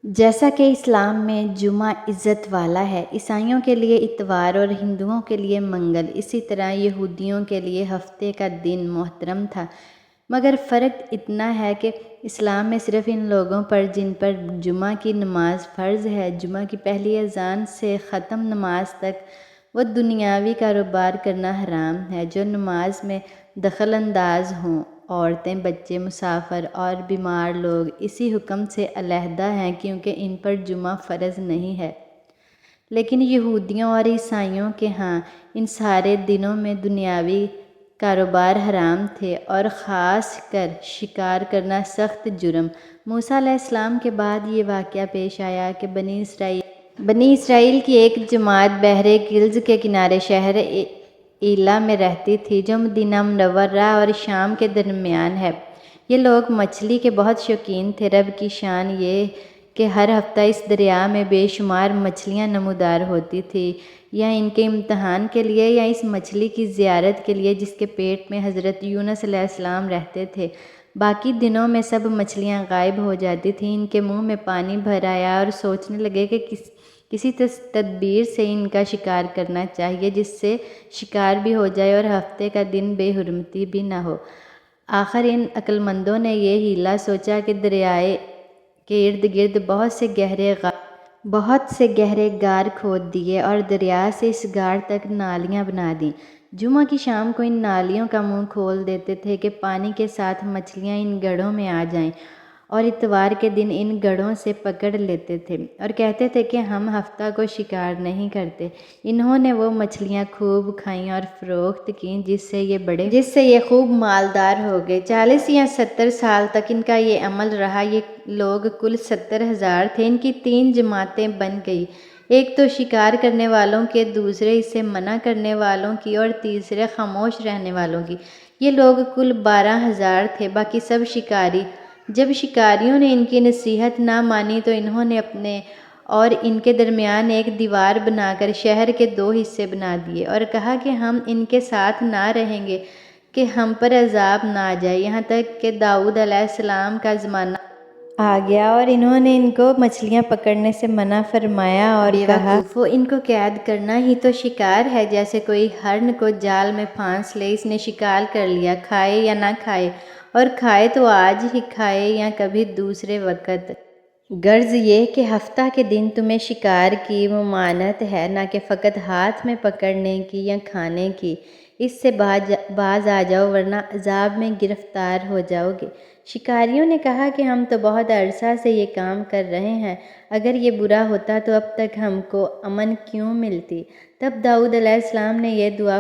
جیسا کہ اسلام میں جمعہ عزت والا ہے، عیسائیوں کے لیے اتوار اور ہندوؤں کے لیے منگل، اسی طرح یہودیوں کے لیے ہفتے کا دن محترم تھا۔ مگر فرق اتنا ہے کہ اسلام میں صرف ان لوگوں پر جن پر جمعہ کی نماز فرض ہے، جمعہ کی پہلی اذان سے ختم نماز تک وہ دنیاوی کاروبار کرنا حرام ہے۔ جو نماز میں دخل انداز ہوں، عورتیں، بچے، مسافر اور بیمار لوگ اسی حکم سے علیحدہ ہیں کیونکہ ان پر جمعہ فرض نہیں ہے۔ لیکن یہودیوں اور عیسائیوں کے ہاں ان سارے دنوں میں دنیاوی کاروبار حرام تھے اور خاص کر شکار کرنا سخت جرم۔ موسیٰ علیہ السلام کے بعد یہ واقعہ پیش آیا کہ بنی اسرائیل کی ایک جماعت بحر گلز کے کنارے شہر ایلا میں رہتی تھی، جو مدینہ منورہ اور شام کے درمیان ہے۔ یہ لوگ مچھلی کے بہت شوقین تھے۔ رب کی شان یہ کہ ہر ہفتہ اس دریا میں بے شمار مچھلیاں نمودار ہوتی تھیں، یا ان کے امتحان کے لیے یا اس مچھلی کی زیارت کے لیے جس کے پیٹ میں حضرت یونس علیہ السلام رہتے تھے۔ باقی دنوں میں سب مچھلیاں غائب ہو جاتی تھیں۔ ان کے منہ میں پانی بھر آیا اور سوچنے لگے کہ کسی تدبیر سے ان کا شکار کرنا چاہیے جس سے شکار بھی ہو جائے اور ہفتے کا دن بے حرمتی بھی نہ ہو۔ آخر ان عقل مندوں نے یہ حیلہ سوچا کہ دریائے کے ارد گرد بہت سے گہرے غار کھود دیے اور دریا سے اس غار تک نالیاں بنا دیں۔ جمعہ کی شام کو ان نالیوں کا منہ کھول دیتے تھے کہ پانی کے ساتھ مچھلیاں ان گڑھوں میں آ جائیں، اور اتوار کے دن ان گڑھوں سے پکڑ لیتے تھے اور کہتے تھے کہ ہم ہفتہ کو شکار نہیں کرتے۔ انہوں نے وہ مچھلیاں خوب کھائیں اور فروخت کیں جس سے یہ خوب مالدار ہو گئے۔ 40 یا 70 سال تک ان کا یہ عمل رہا۔ یہ لوگ کل 70,000 تھے۔ ان کی 3 جماعتیں بن گئی، ایک تو شکار کرنے والوں کے، دوسرے اسے منع کرنے والوں کی اور تیسرے خاموش رہنے والوں کی۔ یہ لوگ کل 12,000 تھے، باقی سب شکاری۔ جب شکاریوں نے ان کی نصیحت نہ مانی تو انہوں نے اپنے اور ان کے درمیان ایک دیوار بنا کر شہر کے 2 حصے بنا دیے اور کہا کہ ہم ان کے ساتھ نہ رہیں گے کہ ہم پر عذاب نہ آ جائے۔ یہاں تک کہ داؤد علیہ السلام کا زمانہ آ گیا اور انہوں نے ان کو مچھلیاں پکڑنے سے منع فرمایا اور کہا، ان کو قید کرنا ہی تو شکار ہے، جیسے کوئی ہرن کو جال میں پھانس لے۔ اس نے شکار کر لیا، کھائے یا نہ کھائے، اور کھائے تو آج ہی کھائے یا کبھی دوسرے وقت۔ غرض یہ کہ ہفتہ کے دن تمہیں شکار کی ممانعت ہے، نہ کہ فقط ہاتھ میں پکڑنے کی یا کھانے کی۔ اس سے باز آ جاؤ ورنہ عذاب میں گرفتار ہو جاؤ گے۔ شکاریوں نے کہا کہ ہم تو بہت عرصہ سے یہ کام کر رہے ہیں، اگر یہ برا ہوتا تو اب تک ہم کو امن کیوں ملتی؟ تب داؤد علیہ السلام نے یہ دعا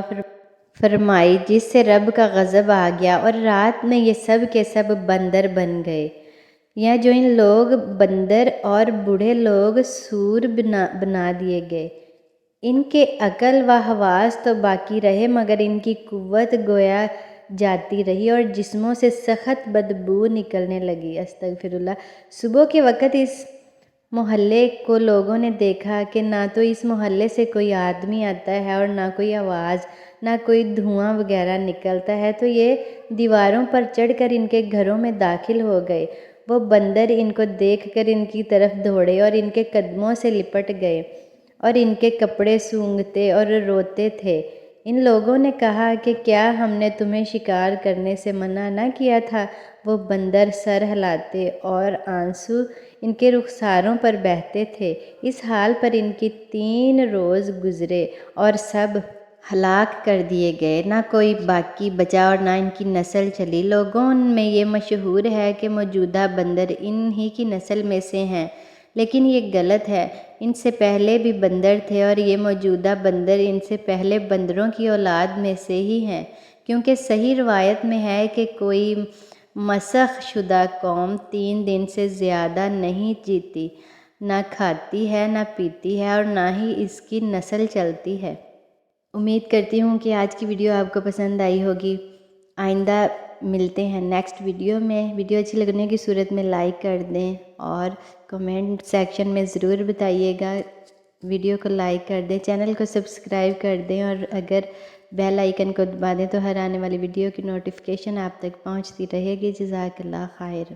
فرمائی جس سے رب کا غضب آ گیا، اور رات میں یہ سب کے سب بندر بن گئے، یا جو ان لوگ بندر اور بوڑھے لوگ سور بنا دیے گئے۔ ان کے عقل و حواس تو باقی رہے مگر ان کی قوت گویا جاتی رہی اور جسموں سے سخت بدبو نکلنے لگی۔ استغفر اللہ۔ صبح کے وقت اس محلے کو لوگوں نے دیکھا کہ نہ تو اس محلے سے کوئی آدمی آتا ہے اور نہ کوئی آواز، نہ کوئی دھواں وغیرہ نکلتا ہے، تو یہ دیواروں پر چڑھ کر ان کے گھروں میں داخل ہو گئے۔ وہ بندر ان کو دیکھ کر ان کی طرف دوڑے اور ان کے قدموں سے لپٹ گئے اور ان کے کپڑے سونگھتے اور روتے تھے۔ ان لوگوں نے کہا کہ کیا ہم نے تمہیں شکار کرنے سے منع نہ کیا تھا؟ وہ بندر سر ہلاتے اور آنسو ان کے رخساروں پر بہتے تھے۔ اس حال پر ان کی 3 روز گزرے اور سب ہلاک کر دیے گئے، نہ کوئی باقی بچا اور نہ ان کی نسل چلی۔ لوگوں میں یہ مشہور ہے کہ موجودہ بندر ان ہی کی نسل میں سے ہیں، لیکن یہ غلط ہے۔ ان سے پہلے بھی بندر تھے اور یہ موجودہ بندر ان سے پہلے بندروں کی اولاد میں سے ہی ہیں، کیونکہ صحیح روایت میں ہے کہ کوئی مسخ شدہ قوم 3 دن سے زیادہ نہیں جیتی، نہ کھاتی ہے، نہ پیتی ہے اور نہ ہی اس کی نسل چلتی ہے۔ امید کرتی ہوں کہ آج کی ویڈیو آپ کو پسند آئی ہوگی۔ آئندہ ملتے ہیں نیکسٹ ویڈیو میں۔ ویڈیو اچھی لگنے کی صورت میں لائک کر دیں اور کمنٹ سیکشن میں ضرور بتائیے گا۔ ویڈیو کو لائک کر دیں، چینل کو سبسکرائب کر دیں، اور اگر بیل آئیکن کو دبا دیں تو ہر آنے والی ویڈیو کی نوٹیفیکیشن آپ تک پہنچتی رہے گی۔ جزاک اللہ خیر۔